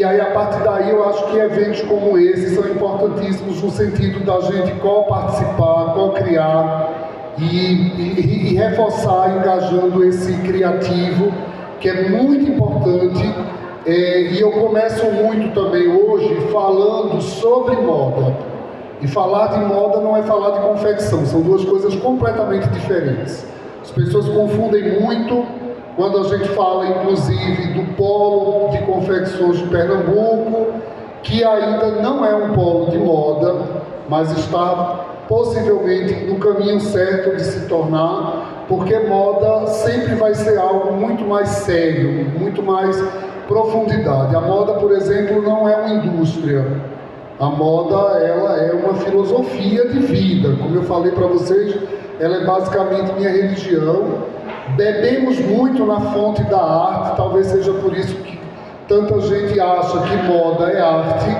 E aí, a partir daí, eu acho que eventos como esse são importantíssimos no sentido da gente co-participar, co-criar e reforçar, engajando esse criativo, que é muito importante. E eu começo muito também hoje falando sobre moda. E falar de moda não é falar de confecção, são duas coisas completamente diferentes. As pessoas confundem muito quando a gente fala, inclusive, do polo de confecções de Pernambuco, que ainda não é um polo de moda, mas está possivelmente no caminho certo de se tornar, porque moda sempre vai ser algo muito mais sério, muito mais profundidade. A moda, por exemplo, não é uma indústria. A moda, ela é uma filosofia de vida. Como eu falei para vocês, ela é basicamente minha religião. Bebemos muito na fonte da arte, talvez seja por isso que tanta gente acha que moda é arte,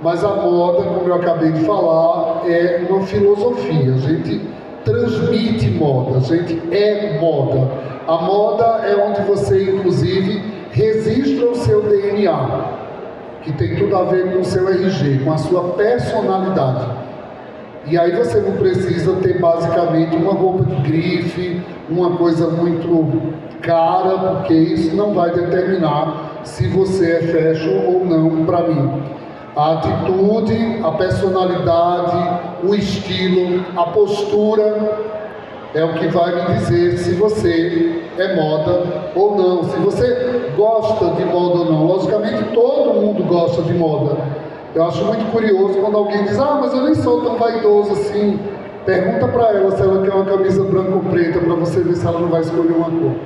mas a moda, como eu acabei de falar, é uma filosofia. A gente transmite moda, a gente é moda. A moda é onde você, inclusive, registra o seu DNA, que tem tudo a ver com o seu RG, com a sua personalidade. E aí você não precisa ter basicamente uma roupa de grife, uma coisa muito cara, porque isso não vai determinar se você é fashion ou não para mim. A atitude, a personalidade, o estilo, a postura é o que vai me dizer se você é moda ou não, se você gosta de moda ou não. Logicamente, todo mundo gosta de moda. Eu acho muito curioso quando alguém diz: ah, mas eu nem sou tão vaidoso assim. Pergunta para ela se ela quer uma camisa branca ou preta, para você ver se ela não vai escolher uma cor.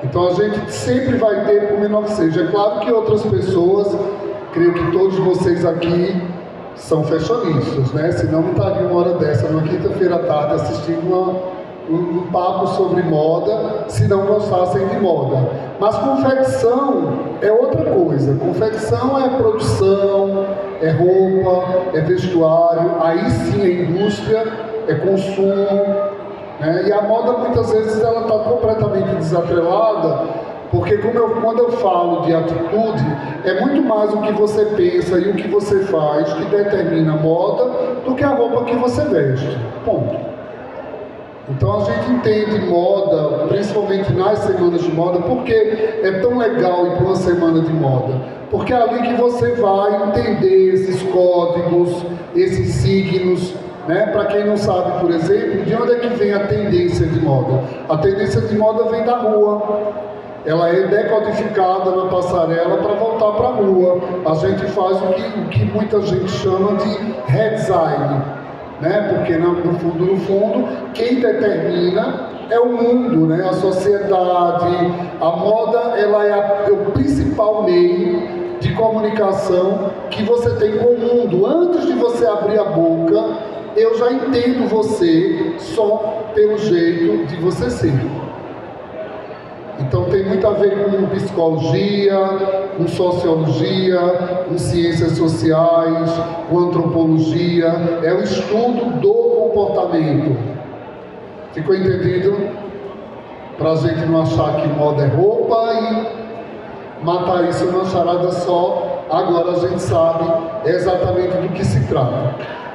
Então a gente sempre vai ter por menor que seja. É claro que outras pessoas, creio que todos vocês aqui são fashionistas, né? Senão não estaria uma hora dessa, numa quinta-feira à tarde, assistindo um papo sobre moda, se não gostassem de moda. Mas confecção é outra coisa. Confecção é produção, é roupa, é vestuário, aí sim é indústria, é consumo, né? E a moda muitas vezes ela está completamente desatrelada, porque quando eu falo de atitude, é muito mais o que você pensa e o que você faz que determina a moda do que a roupa que você veste. Ponto. Então a gente entende moda, principalmente nas semanas de moda, porque é tão legal ir para uma semana de moda. Porque é ali que você vai entender esses códigos, esses signos, né? Para quem não sabe, por exemplo, de onde é que vem a tendência de moda? A tendência de moda vem da rua. Ela é decodificada na passarela para voltar para a rua. A gente faz o que muita gente chama de redesign, né? Porque no fundo, quem determina é o mundo, né? A sociedade. A moda, ela é o principal meio de comunicação que você tem com o mundo. Antes de você abrir a boca, eu já entendo você só pelo jeito de você ser. Então tem muito a ver com psicologia, com sociologia, com ciências sociais, com antropologia. É o estudo do comportamento. Ficou entendido? Para a gente não achar que moda é roupa e matar isso numa charada só. Agora a gente sabe exatamente do que se trata.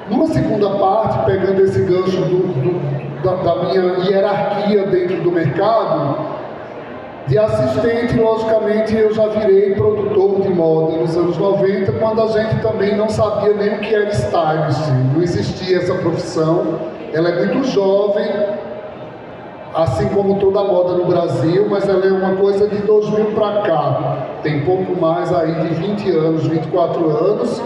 Numa segunda parte, pegando esse gancho da minha hierarquia dentro do mercado, de assistente, logicamente, eu já virei produtor de moda nos anos 90, quando a gente também não sabia nem o que era stylist. Não existia essa profissão. Ela é muito jovem, assim como toda a moda no Brasil, mas ela é uma coisa de 2000 para cá. Tem pouco mais aí de 20 anos, 24 anos.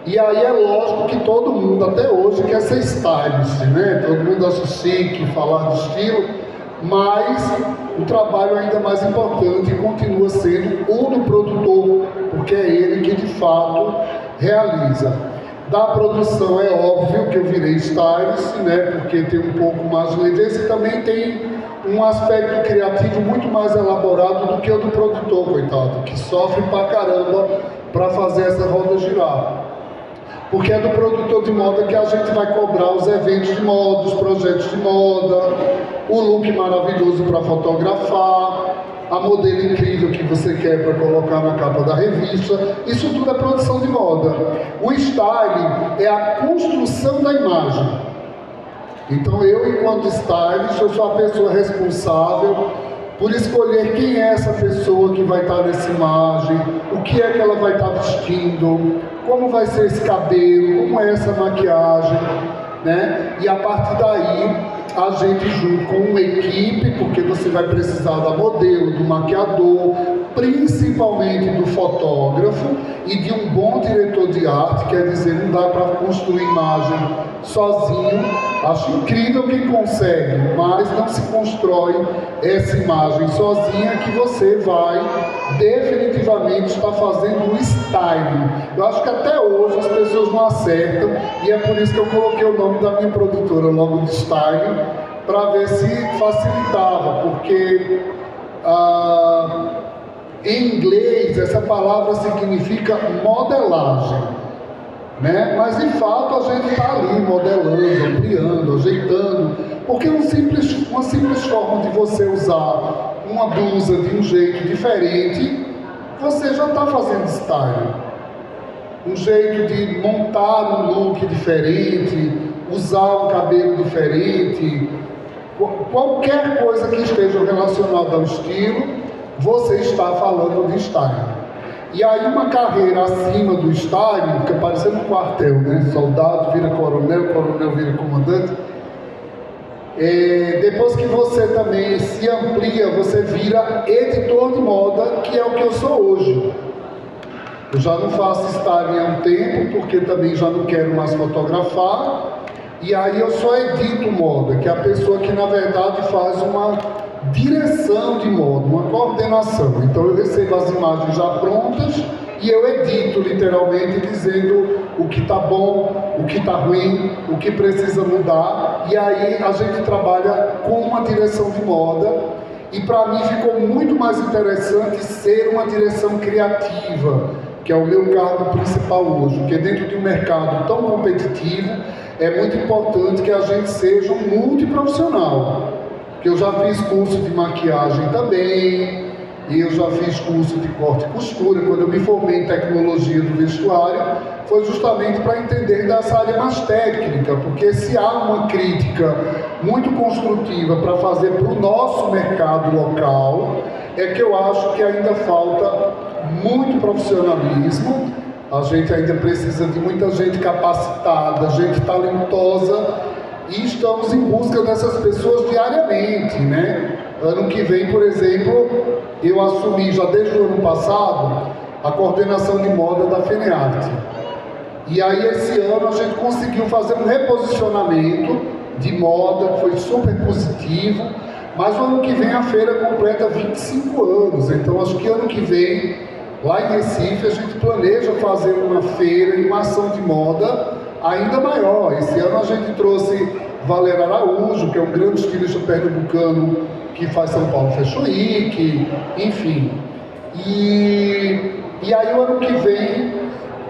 E aí é lógico que todo mundo, até hoje, quer ser stylist, né? Todo mundo acha chique falar de estilo. Mas o trabalho ainda mais importante continua sendo o do produtor, porque é ele que de fato realiza. Da produção é óbvio que eu virei stylist, né, porque tem um pouco mais de leveza e também tem um aspecto criativo muito mais elaborado do que o do produtor, coitado, que sofre pra caramba para fazer essa roda girar. Porque é do produtor de moda que a gente vai cobrar os eventos de moda, os projetos de moda, o look maravilhoso para fotografar. a modelo incrível que você quer para colocar na capa da revista. Isso tudo é produção de moda. O styling é a construção da imagem. Então eu, enquanto stylist, eu sou a pessoa responsável por escolher quem é essa pessoa que vai estar nessa imagem, o que é que ela vai estar vestindo, como vai ser esse cabelo, como é essa maquiagem, né? E a partir daí, a gente junto com uma equipe, porque você vai precisar da modelo, do maquiador, principalmente do fotógrafo e de um bom diretor de arte, quer dizer, não dá para construir imagem sozinho. Acho incrível quem consegue, mas não se constrói essa imagem sozinha que você vai definitivamente estar fazendo o styling. Eu acho que até hoje as pessoas não acertam e é por isso que eu coloquei o nome da minha produtora logo de styling, para ver se facilitava, porque em inglês essa palavra significa modelagem, né? Mas de fato a gente está ali modelando, ampliando, ajeitando, porque uma simples forma de você usar uma blusa de um jeito diferente, você já está fazendo style. Um jeito de montar um look diferente, usar um cabelo diferente, qualquer coisa que esteja relacionada ao estilo, você está falando de style. E aí uma carreira acima do styling, fica parecendo um quartel, né? Soldado vira coronel, coronel vira comandante. Depois que você também se amplia, você vira editor de moda, que é o que eu sou hoje. Eu já não faço styling há um tempo, porque também já não quero mais fotografar. E aí eu só edito moda, que é a pessoa que na verdade faz uma direção de moda, uma coordenação. Então eu recebo as imagens já prontas e eu edito literalmente dizendo o que está bom, o que está ruim, o que precisa mudar. E aí a gente trabalha com uma direção de moda e para mim ficou muito mais interessante ser uma direção criativa, que é o meu cargo principal hoje, porque dentro de um mercado tão competitivo é muito importante que a gente seja um multiprofissional. Eu já fiz curso de maquiagem também, e eu já fiz curso de corte e costura. Quando eu me formei em tecnologia do vestuário, foi justamente para entender dessa área mais técnica, porque se há uma crítica muito construtiva para fazer para o nosso mercado local, é que eu acho que ainda falta muito profissionalismo. A gente ainda precisa de muita gente capacitada, gente talentosa, e estamos em busca dessas pessoas diariamente, né? Ano que vem, por exemplo, eu assumi já desde o ano passado a coordenação de moda da FENEARTE. E aí esse ano a gente conseguiu fazer um reposicionamento de moda, que foi super positivo, mas o ano que vem a feira completa 25 anos, então acho que ano que vem, lá em Recife, a gente planeja fazer uma feira e uma ação de moda ainda maior. Esse ano a gente trouxe Valério Araújo, que é um grande estilista pernambucano que faz São Paulo Fashion Week, enfim. E aí o ano que vem,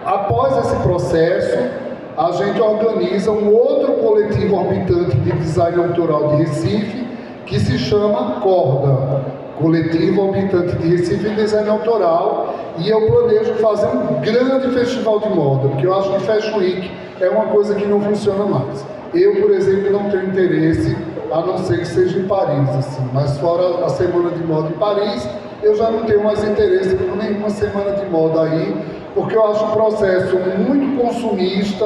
após esse processo, a gente organiza um outro coletivo orbitante de design autoral de Recife, que se chama Corda, Coletivo Orbitante de Recife em Design Autoral, e eu planejo fazer um grande festival de moda, porque eu acho que Fashion Week é uma coisa que não funciona mais. Eu, por exemplo, não tenho interesse, a não ser que seja em Paris, assim, mas fora a Semana de Moda em Paris, eu já não tenho mais interesse por nenhuma Semana de Moda aí, porque eu acho um processo muito consumista,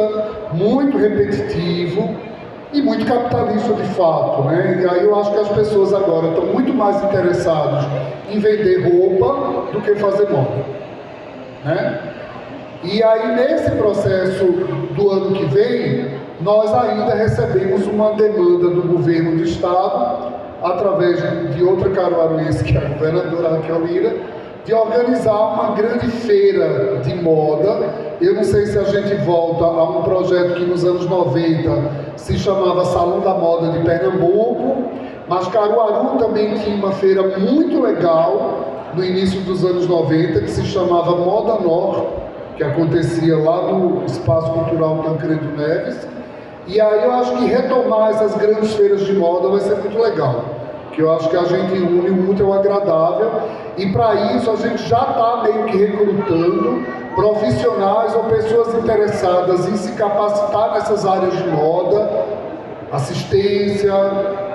muito repetitivo e muito capitalista de fato, né? E aí eu acho que as pessoas agora estão muito mais interessadas em vender roupa do que fazer moda, né? E aí nesse processo do ano que vem, nós ainda recebemos uma demanda do governo do estado, através de outra caruaruense, que é a governadora Raquel Lira, de organizar uma grande feira de moda. Eu não sei se a gente volta a um projeto que nos anos 90 se chamava Salão da Moda de Pernambuco, mas Caruaru também tinha uma feira muito legal no início dos anos 90, que se chamava Moda Nor, que acontecia lá no Espaço Cultural Tancredo Neves. E aí eu acho que retomar essas grandes feiras de moda vai ser muito legal. que eu acho que a gente une o útil ao agradável, e para isso a gente já está meio que recrutando profissionais ou pessoas interessadas em se capacitar nessas áreas de moda, assistência,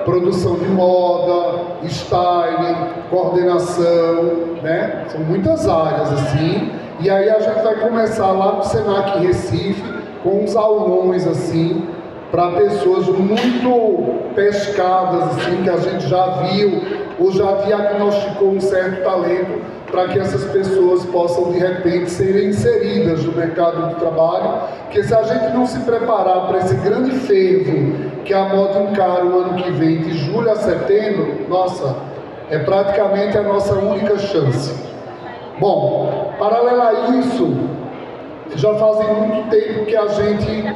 produção de moda, styling, coordenação, né? São muitas áreas assim, e aí a gente vai começar lá no Senac Recife com uns aulões assim, para pessoas muito pescadas, assim, que a gente já viu ou já diagnosticou um certo talento, para que essas pessoas possam, de repente, serem inseridas no mercado de trabalho, porque se a gente não se preparar para esse grande fervo que a moda encara o ano que vem, de julho a setembro, nossa, é praticamente a nossa única chance. Bom, paralelo a isso, já fazem muito tempo que a gente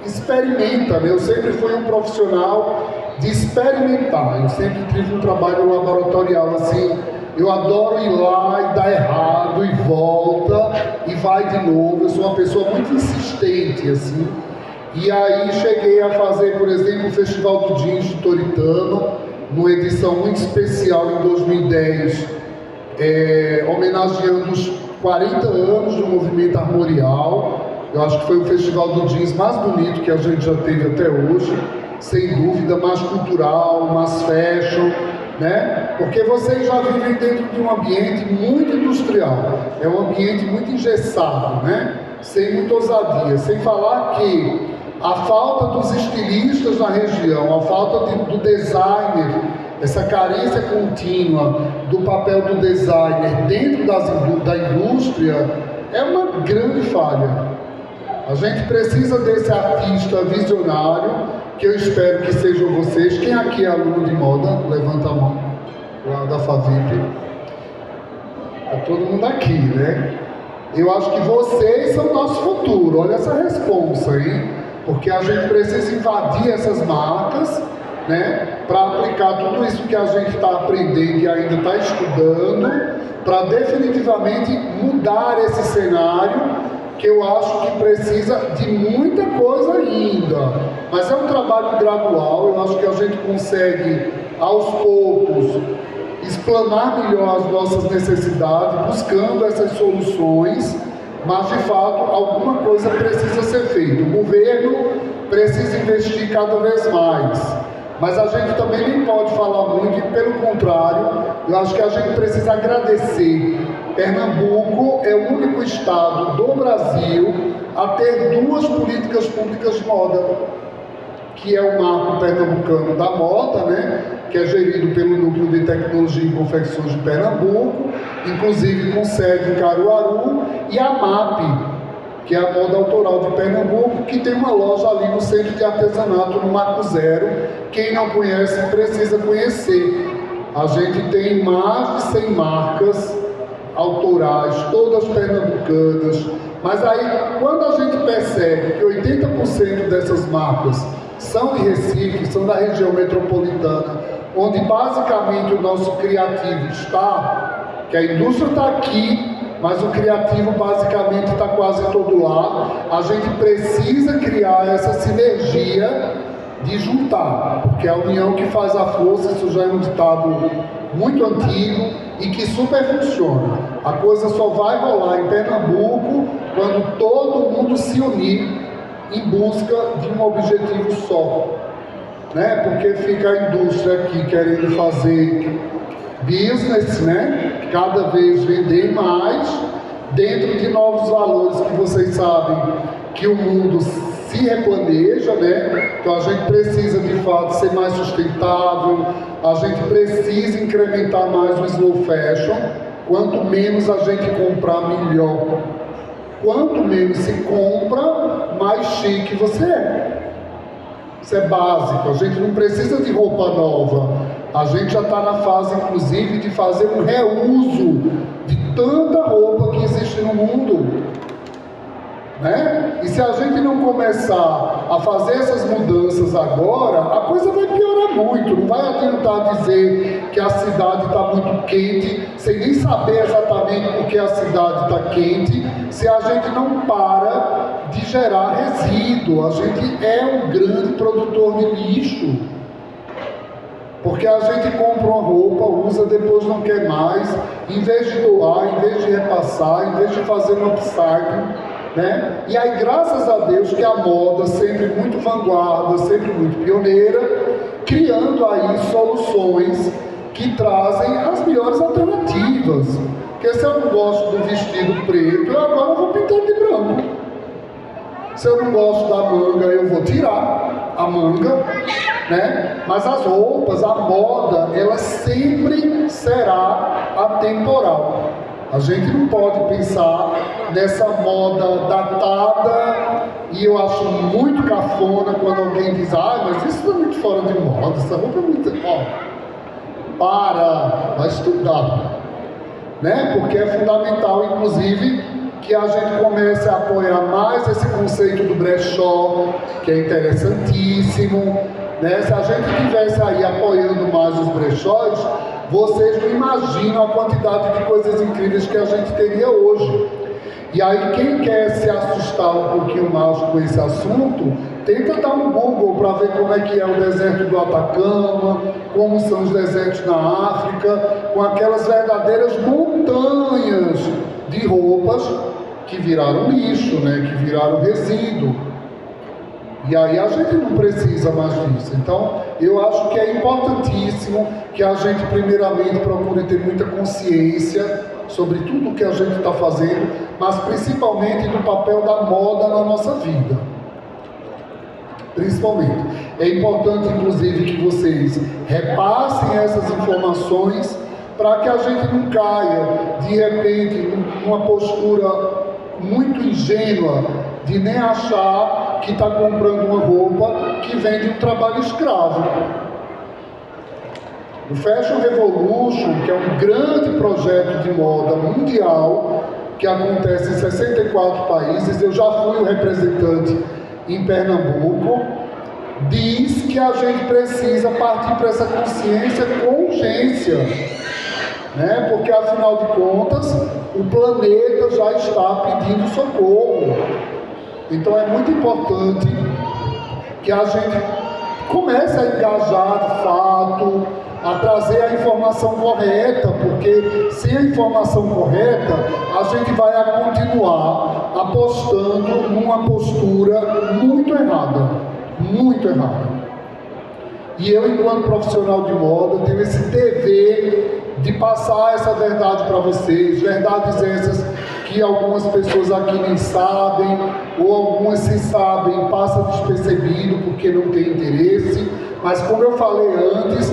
experimenta, né? Eu sempre fui um profissional de experimentar, eu sempre tive um trabalho laboratorial, assim, eu adoro ir lá e dar errado, e volta, e vai de novo, eu sou uma pessoa muito insistente, assim, e aí cheguei a fazer, por exemplo, o Festival do Jeans de Toritama, numa edição muito especial em 2010, homenageando os 40 anos do movimento armorial. Eu acho que foi o festival do jeans mais bonito que a gente já teve até hoje, sem dúvida, mais cultural, mais fashion, né? Porque vocês já vivem dentro de um ambiente muito industrial, é um ambiente muito engessado, né? Sem muita ousadia, sem falar que a falta dos estilistas na região, a falta do designer, essa carência contínua do papel do designer dentro da indústria é uma grande falha. A gente precisa desse artista visionário, que eu espero que sejam vocês. Quem aqui é aluno de moda? Levanta a mão, lá da FAVIP. Está todo mundo aqui, né? Eu acho que vocês são o nosso futuro. Olha essa responsa, hein? Porque a gente precisa invadir essas marcas, né? Para aplicar tudo isso que a gente está aprendendo e ainda está estudando, para definitivamente mudar esse cenário, que eu acho que precisa de muita coisa ainda, mas é um trabalho gradual. Eu acho que a gente consegue, aos poucos, explanar melhor as nossas necessidades, buscando essas soluções, mas, de fato, alguma coisa precisa ser feita. O governo precisa investir cada vez mais, mas a gente também nem pode falar muito, e pelo contrário, eu acho que a gente precisa agradecer. Pernambuco é o único estado do Brasil a ter duas políticas públicas de moda, que é o Marco Pernambucano da Moda, né, que é gerido pelo Núcleo de Tecnologia e Confecções de Pernambuco, inclusive com sede em Caruaru, e a MAP, que é a Moda Autoral de Pernambuco, que tem uma loja ali no Centro de Artesanato, no Marco Zero. Quem não conhece precisa conhecer. A gente tem mais de 100 marcas autorais, todas pernambucanas, mas aí quando a gente percebe que 80% dessas marcas são de Recife, são da região metropolitana, onde basicamente o nosso criativo está, que a indústria está aqui, mas o criativo basicamente está quase todo lá, a gente precisa criar essa sinergia de juntar, porque é a união que faz a força. Isso já é um ditado muito antigo e que super funciona. A coisa só vai rolar em Pernambuco quando todo mundo se unir em busca de um objetivo só, né? Porque fica a indústria aqui querendo fazer business, né? Cada vez vender mais dentro de novos valores que vocês sabem que o mundo se replaneja, né? Então a gente precisa de fato ser mais sustentável, a gente precisa incrementar mais o slow fashion. Quanto menos a gente comprar, melhor. Quanto menos se compra, mais chique você é. Isso é básico. A gente não precisa de roupa nova. A gente já está na fase, inclusive, de fazer um reuso de tanta roupa que existe no mundo, né? E se a gente não começar a fazer essas mudanças agora, a coisa vai piorar muito. Não vai adiantar dizer que a cidade está muito quente, sem nem saber exatamente por que a cidade está quente, se a gente não para de gerar resíduo. A gente é um grande produtor de lixo. Porque a gente compra uma roupa, usa, depois não quer mais, em vez de doar, em vez de repassar, em vez de fazer um upcycling, né? E aí, graças a Deus, que a moda, sempre muito vanguarda, sempre muito pioneira, criando aí soluções que trazem as melhores alternativas. Porque se eu não gosto do vestido preto, eu agora vou pintar de branco. Se eu não gosto da manga, eu vou tirar a manga, né? Mas as roupas, a moda, ela sempre será atemporal. A gente não pode pensar nessa moda datada, e eu acho muito cafona quando alguém diz: ah, mas isso é muito fora de moda, essa roupa é muito... vai estudar, né? Porque é fundamental, inclusive, que a gente comece a apoiar mais esse conceito do brechó, que é interessantíssimo, né? Se a gente estivesse aí apoiando mais os brechós, vocês não imaginam a quantidade de coisas incríveis que a gente teria hoje. E aí, quem quer se assustar um pouquinho mais com esse assunto, tenta dar um Google para ver como é que é o deserto do Atacama, como são os desertos na África, com aquelas verdadeiras montanhas de roupas que viraram lixo, né? Que viraram resíduo. E aí a gente não precisa mais disso. Então, eu acho que é importantíssimo que a gente, primeiramente, procure ter muita consciência sobre tudo o que a gente está fazendo, mas principalmente do papel da moda na nossa vida. Principalmente. É importante, inclusive, que vocês repassem essas informações para que a gente não caia, de repente, numa postura muito ingênua de nem achar que está comprando uma roupa que vem de um trabalho escravo. O Fashion Revolution, que é um grande projeto de moda mundial, que acontece em 64 países, eu já fui o representante em Pernambuco, diz que a gente precisa partir para essa consciência com urgência, né? Porque afinal de contas, o planeta já está pedindo socorro. Então é muito importante que a gente comece a engajar de fato, a trazer a informação correta, porque sem a informação correta, a gente vai continuar apostando numa postura muito errada, muito errada. E eu, enquanto profissional de moda, tenho esse dever de passar essa verdade para vocês, verdades essas que algumas pessoas aqui nem sabem, ou algumas se sabem, passa despercebido porque não tem interesse. Mas como eu falei antes,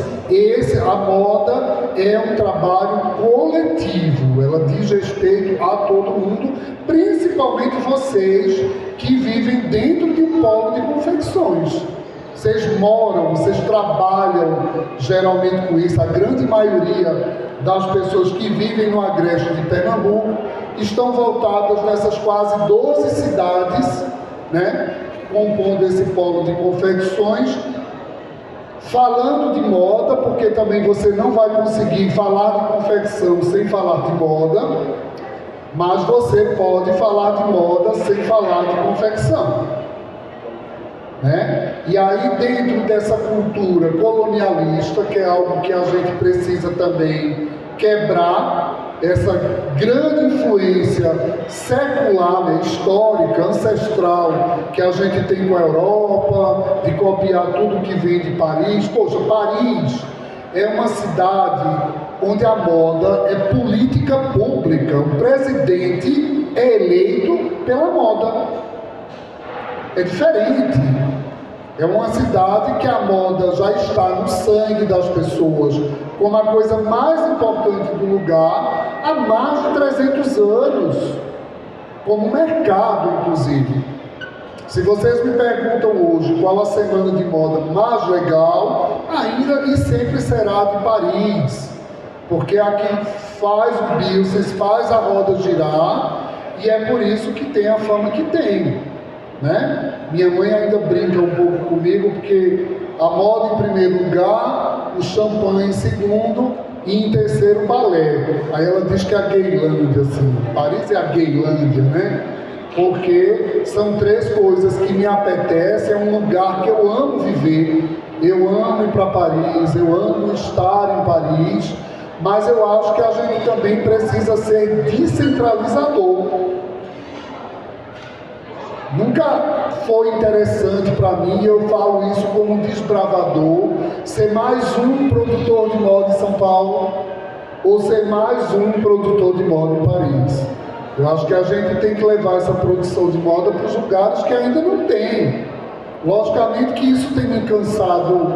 a moda é um trabalho coletivo, ela diz respeito a todo mundo, principalmente vocês que vivem dentro de um polo de confecções. Vocês moram, vocês trabalham geralmente com isso. A grande maioria das pessoas que vivem no Agreste de Pernambuco estão voltadas nessas quase 12 cidades, né, compondo esse polo de confecções, falando de moda, porque também você não vai conseguir falar de confecção sem falar de moda, mas você pode falar de moda sem falar de confecção. Né? E aí, dentro dessa cultura colonialista, que é algo que a gente precisa também quebrar, essa grande influência secular, né, histórica, ancestral, que a gente tem com a Europa, de copiar tudo que vem de Paris. Poxa, Paris é uma cidade onde a moda é política pública. O presidente é eleito pela moda. É diferente. É uma cidade que a moda já está no sangue das pessoas como a coisa mais importante do lugar há mais de 300 anos, como mercado, inclusive. Se vocês me perguntam hoje qual a semana de moda mais legal, ainda e sempre será de Paris, porque aqui faz o business, faz a roda girar, e é por isso que tem a fama que tem. Né? Minha mãe ainda brinca um pouco comigo, porque a moda em primeiro lugar, o champanhe em segundo e em terceiro o balé. Aí ela diz que é a Gaylândia, assim. Paris é a Gaylândia, né? porque são 3 coisas que me apetecem, é um lugar que eu amo viver, eu amo ir para Paris, eu amo estar em Paris, mas eu acho que a gente também precisa ser descentralizador. Nunca foi interessante para mim, eu falo isso como desbravador, ser mais um produtor de moda em São Paulo ou ser mais um produtor de moda em Paris. Eu acho que a gente tem que levar essa produção de moda para os lugares que ainda não tem. Logicamente que isso tem me cansado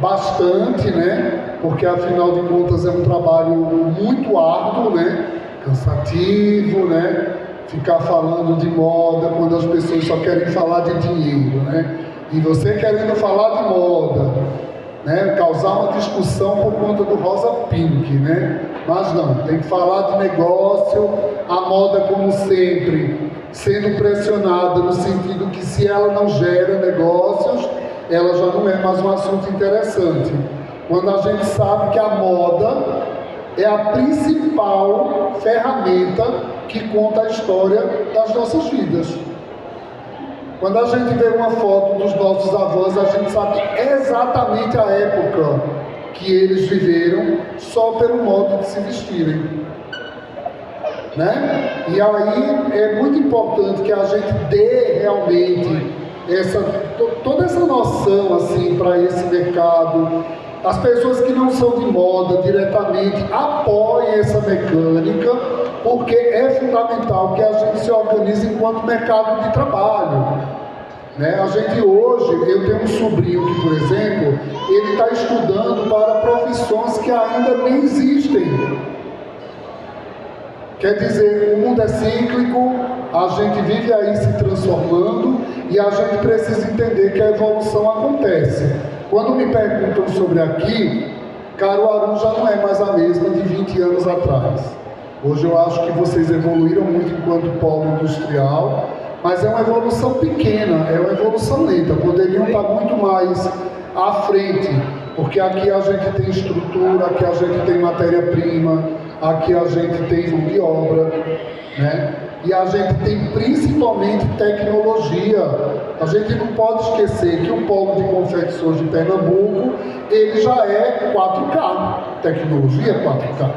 bastante, né? Porque afinal de contas é um trabalho muito árduo, né? Cansativo, né? Ficar falando de moda quando as pessoas só querem falar de dinheiro, né? E você querendo falar de moda, né? Causar uma discussão por conta do rosa pink, né? Mas não, tem que falar de negócio, a moda como sempre, sendo pressionada no sentido que se ela não gera negócios, ela já não é mais um assunto interessante. Quando a gente sabe que a moda é a principal ferramenta que conta a história das nossas vidas. Quando a gente vê uma foto dos nossos avós, a gente sabe exatamente a época que eles viveram só pelo modo de se vestirem, né? E aí é muito importante que a gente dê realmente toda essa noção assim para esse mercado. As pessoas que não são de moda diretamente apoiem essa mecânica, porque é fundamental que a gente se organize enquanto mercado de trabalho, né? A gente hoje, eu tenho um sobrinho que, por exemplo, ele está estudando para profissões que ainda nem existem. Quer dizer, o mundo é cíclico, a gente vive aí se transformando e a gente precisa entender que a evolução acontece. Quando me perguntam sobre aqui, Caruaru já não é mais a mesma de 20 anos atrás. Hoje eu acho que vocês evoluíram muito enquanto polo industrial, mas é uma evolução pequena, é uma evolução lenta, poderiam estar muito mais à frente, porque aqui a gente tem estrutura, aqui a gente tem matéria-prima, aqui a gente tem mão de obra, né? E a gente tem principalmente tecnologia. A gente não pode esquecer que o polo de confecções de Pernambuco, ele já é 4K, tecnologia 4K.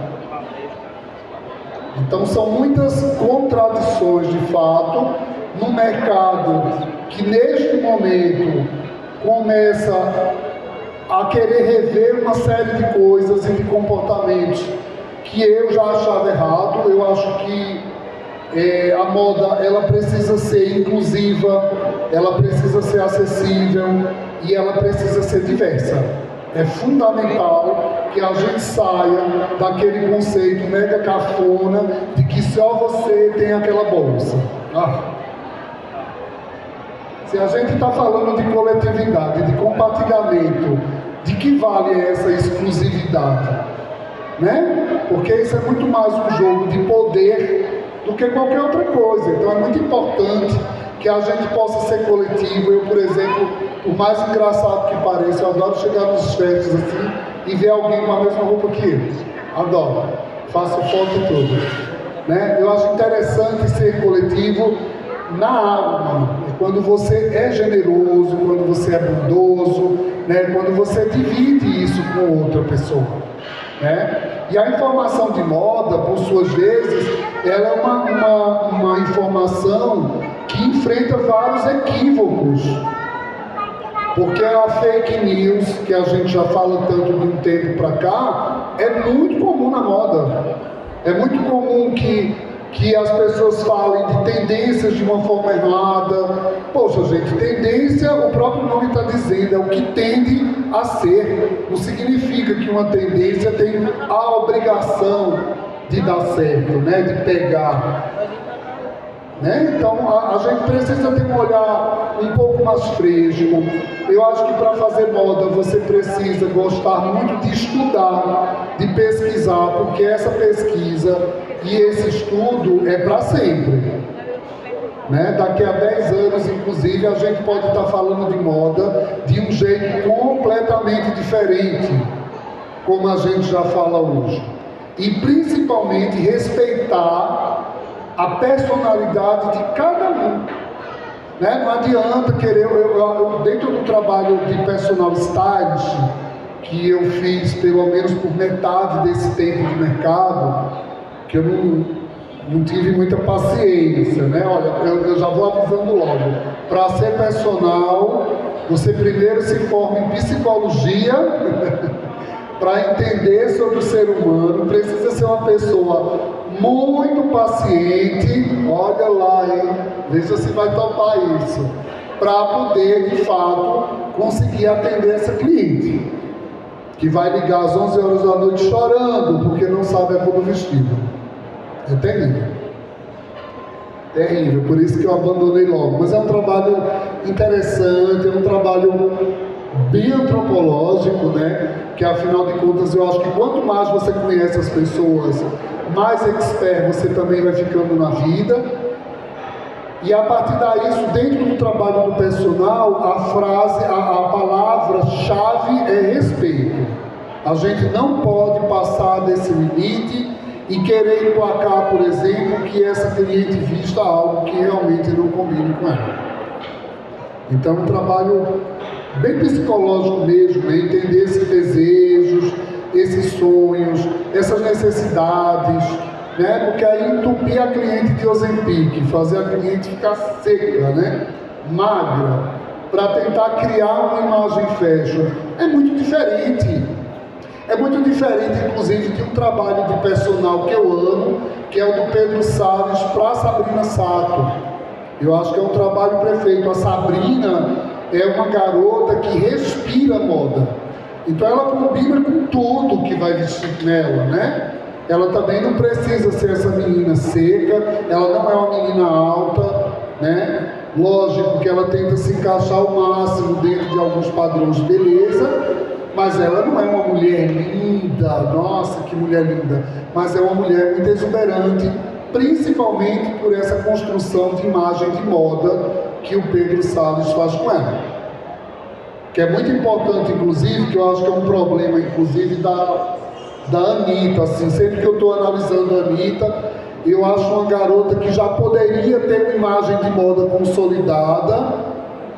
Então são muitas contradições de fato no mercado que neste momento começa a querer rever uma série de coisas e de comportamentos que eu já achava errado. Eu acho que a moda ela precisa ser inclusiva, ela precisa ser acessível e ela precisa ser diversa. É fundamental que a gente saia daquele conceito mega cafona de que só você tem aquela bolsa. Se a gente está falando de coletividade, de compartilhamento, de que vale essa exclusividade? Né? Porque isso é muito mais um jogo de poder do que qualquer outra coisa. Então é muito importante que a gente possa ser coletivo. Eu, por exemplo, por mais engraçado que pareça, eu adoro chegar nos festas assim e ver alguém com a mesma roupa que eu. Adoro. Faço foto toda. Né? Eu acho interessante ser coletivo na alma. Quando você é generoso, quando você é bondoso, né? Quando você divide isso com outra pessoa. Né? E a informação de moda, por suas vezes, ela é uma informação que enfrenta vários equívocos, porque a fake news, que a gente já fala tanto de um tempo para cá, é muito comum na moda. É muito comum que as pessoas falem de tendências de uma forma errada. Poxa, gente, tendência, o próprio nome está dizendo, é o que tende a ser. Não significa que uma tendência tem a obrigação de dar certo, né? De pegar. Né? Então, a gente precisa ter um olhar um pouco mais fresco. Eu acho que para fazer moda você precisa gostar muito de estudar, de pesquisar, porque essa pesquisa e esse estudo é para sempre. Né? Daqui a 10 anos, inclusive, a gente pode estar falando de moda de um jeito completamente diferente, como a gente já fala hoje. E principalmente respeitar a personalidade de cada um. Né? Não adianta querer, dentro do trabalho de personal stylist, que eu fiz pelo menos por metade desse tempo de mercado, que eu não tive muita paciência, né? Olha, eu já vou avisando logo. Para ser personal, você primeiro se forma em psicologia, para entender sobre o ser humano, precisa ser uma pessoa muito paciente, olha lá, hein? Veja se vai topar isso, para poder, de fato, conseguir atender essa cliente, que vai ligar às 11 horas da noite chorando, porque não sabe a cor do vestido. É terrível. Terrível, por isso que eu abandonei logo. Mas é um trabalho interessante, é um trabalho bem antropológico, né? Que afinal de contas eu acho que quanto mais você conhece as pessoas, mais expert você também vai ficando na vida. E a partir daí, dentro do trabalho do personal, a palavra-chave é respeito. A gente não pode passar desse limite e querer emplacar, por exemplo, que essa cliente vista algo que realmente não combine com ela. Então, um trabalho bem psicológico mesmo, né? Entender esses desejos, esses sonhos, essas necessidades, né? Porque aí entupir a cliente de Ozempic, fazer a cliente ficar seca, né? Magra, para tentar criar uma imagem fashion, é muito diferente. É muito diferente, inclusive, de um trabalho de personal que eu amo, que é o do Pedro Salles para a Sabrina Sato. Eu acho que é um trabalho perfeito. A Sabrina é uma garota que respira moda. Então ela combina com tudo que vai vestir nela, né? Ela também não precisa ser essa menina seca, ela não é uma menina alta, né? Lógico que ela tenta se encaixar ao máximo dentro de alguns padrões de beleza, mas ela não é uma mulher linda, nossa, que mulher linda, mas é uma mulher muito exuberante, principalmente por essa construção de imagem de moda que o Pedro Salles faz com ela. Que é muito importante, inclusive, que eu acho que é um problema, inclusive, da Anitta, assim, sempre que eu estou analisando a Anitta, eu acho uma garota que já poderia ter uma imagem de moda consolidada,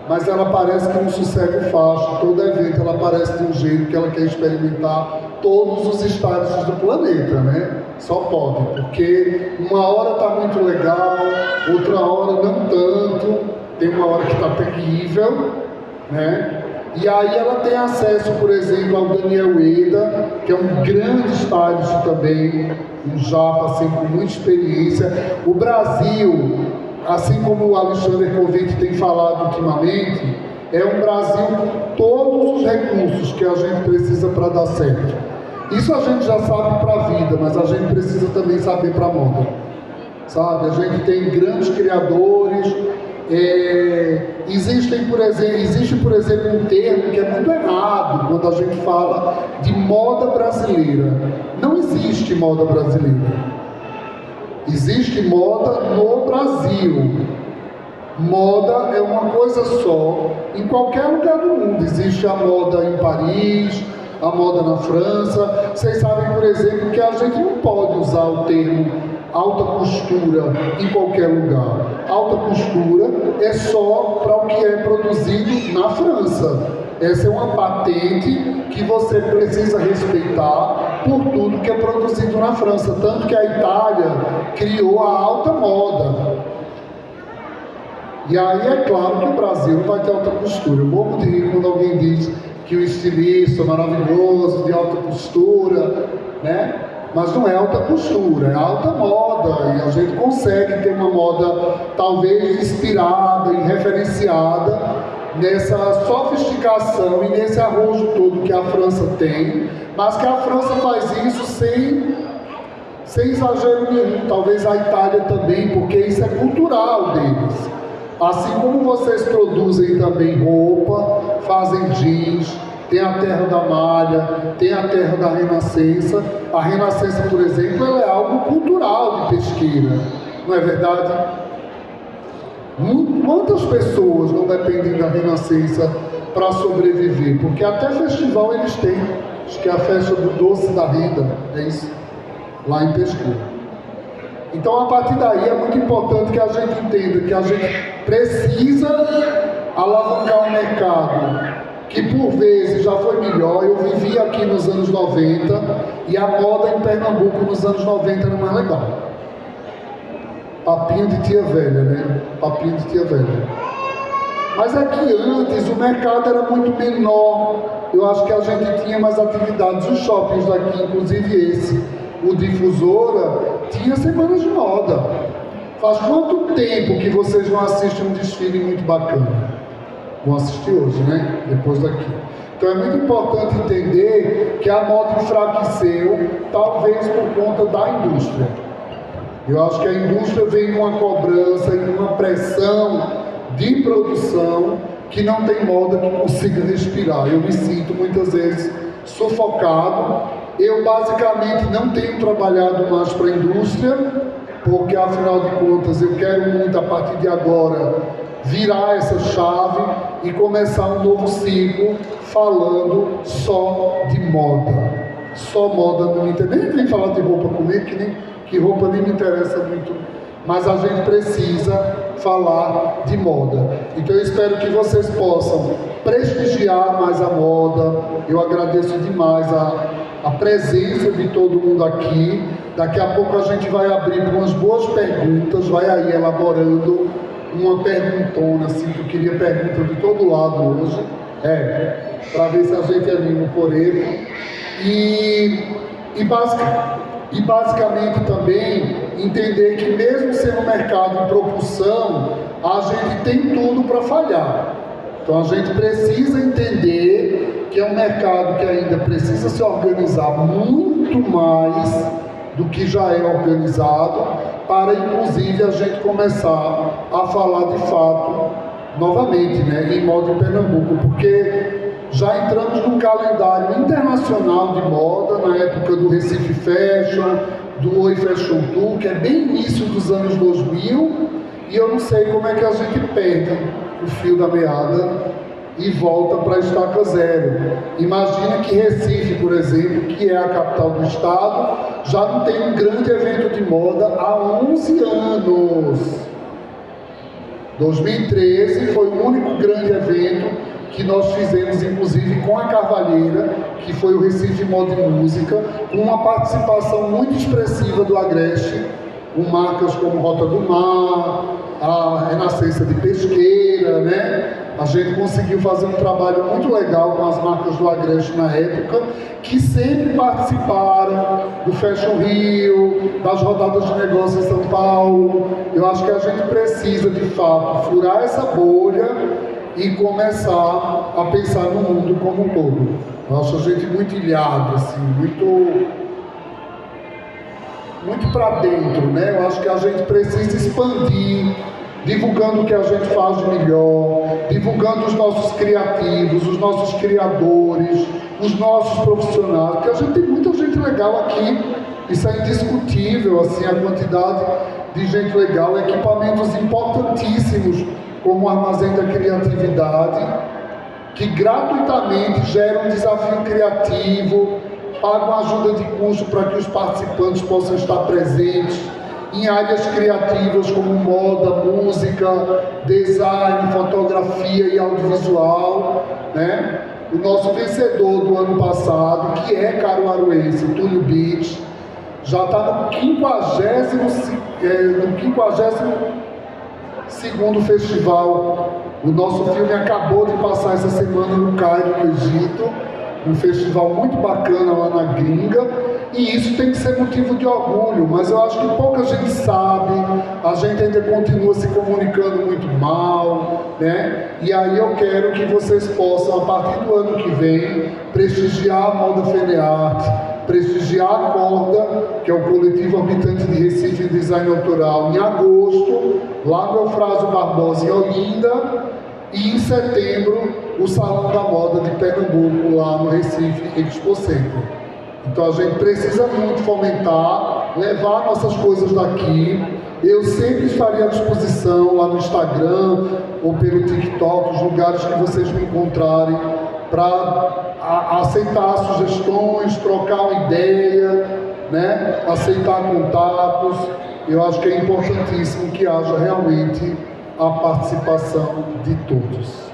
mas ela parece que não sossega o facho. Todo evento ela aparece de um jeito que ela quer experimentar todos os styles do planeta, né? Só pode, porque uma hora tá muito legal, outra hora não tanto, tem uma hora que tá terrível, né? E aí ela tem acesso, por exemplo, ao Daniel Eda, que é um grande stylist também, um japa assim, com muita experiência. O Brasil, assim como o Alexandre Covente tem falado ultimamente, é um Brasil com todos os recursos que a gente precisa para dar certo. Isso a gente já sabe para a vida, mas a gente precisa também saber para a moda. Sabe? A gente tem grandes criadores. Existe, por exemplo, um termo que é muito errado quando a gente fala de moda brasileira. Não existe moda brasileira. Existe moda no Brasil. Moda é uma coisa só em qualquer lugar do mundo. Existe a moda em Paris, a moda na França. Vocês sabem, por exemplo, que a gente não pode usar o termo alta costura em qualquer lugar. Alta costura é só para o que é produzido na França. Essa é uma patente que você precisa respeitar por tudo que é produzido na França. Tanto que a Itália criou a alta moda. E aí é claro que o Brasil não vai ter alta costura. Eu morro de rir quando alguém diz que o estilista é maravilhoso, de alta costura, né? Mas não é alta costura, é alta moda, e a gente consegue ter uma moda talvez inspirada e referenciada nessa sofisticação e nesse arrojo todo que a França tem, mas que a França faz isso sem exagero nenhum. Talvez a Itália também, porque isso é cultural deles. Assim como vocês produzem também roupa, fazem jeans, tem a terra da malha, tem a terra da Renascença. A Renascença, por exemplo, ela é algo cultural de pesqueira, não é verdade? Quantas pessoas não dependem da Renascença para sobreviver? Porque até festival eles têm. Acho que é a festa do doce da renda, é isso? Lá em Pesqueira. Então, a partir daí, é muito importante que a gente entenda que a gente precisa alavancar um mercado que, por vezes, já foi melhor. Eu vivi aqui nos anos 90 e a moda em Pernambuco nos anos 90 era mais legal. Papinho de tia velha, né? Papinho de tia velha. Mas é que antes o mercado era muito menor. Eu acho que a gente tinha mais atividades. Os shoppings daqui, inclusive esse, o Difusora, tinha semanas de moda. Faz quanto tempo que vocês não assistem um desfile muito bacana? Vão assistir hoje, né? Depois daqui. Então é muito importante entender que a moda enfraqueceu, talvez por conta da indústria. Eu acho que a indústria vem numa cobrança e numa pressão de produção que não tem moda que consiga respirar. Eu me sinto muitas vezes sufocado. Eu basicamente não tenho trabalhado mais para a indústria, porque afinal de contas eu quero muito a partir de agora virar essa chave e começar um novo ciclo falando só de moda. Só moda não me interessa. Nem vem falar de roupa comigo, que roupa nem me interessa muito. Mas a gente precisa falar de moda. Então eu espero que vocês possam prestigiar mais a moda. Eu agradeço demais a presença de todo mundo aqui. Daqui a pouco a gente vai abrir para umas boas perguntas, vai aí elaborando uma perguntona, assim, que eu queria pergunta de todo lado hoje. Para ver se a gente anima por ele. E basicamente também entender que mesmo sendo um mercado em propulsão, a gente tem tudo para falhar. Então a gente precisa entender que é um mercado que ainda precisa se organizar muito mais do que já é organizado, para inclusive a gente começar a falar de fato novamente, né, em moda em Pernambuco, porque já entramos num calendário internacional de moda, na época do Recife Fashion, do Oi Fashion Tour, que é bem início dos anos 2000, e eu não sei como é que a gente perde o fio da meada e volta para a estaca zero. Imagina que Recife, por exemplo, que é a capital do estado, já não tem um grande evento de moda há 11 anos. 2013 foi o único grande evento que nós fizemos, inclusive com a Carvalheira, que foi o Recife Moda e Música, com uma participação muito expressiva do Agreste, com marcas como Rota do Mar, a Renascença de Pesqueira, né? A gente conseguiu fazer um trabalho muito legal com as marcas do Agreste na época, que sempre participaram do Fashion Rio, das rodadas de negócios em São Paulo. Eu acho que a gente precisa, de fato, furar essa bolha e começar a pensar no mundo como um todo. Eu acho a gente muito ilhado, assim, muito para dentro, né? Eu acho que a gente precisa expandir, divulgando o que a gente faz de melhor, divulgando os nossos criativos, os nossos criadores, os nossos profissionais, porque a gente tem muita gente legal aqui, isso é indiscutível, assim, a quantidade de gente legal, equipamentos importantíssimos, como o Armazém da Criatividade, que gratuitamente geram um desafio criativo, pagam ajuda de custo para que os participantes possam estar presentes em áreas criativas como moda, música, design, fotografia e audiovisual, né? O nosso vencedor do ano passado, que é caruaruense, Túlio Beach, já está no 52º festival. O nosso filme acabou de passar essa semana no Cairo, no Egito, um festival muito bacana lá na gringa, e isso tem que ser motivo de orgulho, mas eu acho que pouca gente sabe, a gente ainda continua se comunicando muito mal, né? E aí eu quero que vocês possam, a partir do ano que vem, prestigiar a Moda Fenearte, prestigiar a Corda, que é o coletivo habitante de Recife em design autoral, em agosto, lá no Eufrásio Barbosa, em Olinda, e em setembro, o Salão da Moda de Pernambuco, lá no Recife Expo Center. Então a gente precisa muito fomentar, levar nossas coisas daqui. Eu sempre estarei à disposição lá no Instagram ou pelo TikTok, os lugares que vocês me encontrarem, para aceitar sugestões, trocar uma ideia, né? Aceitar contatos. eu acho que é importantíssimo que haja realmente a participação de todos.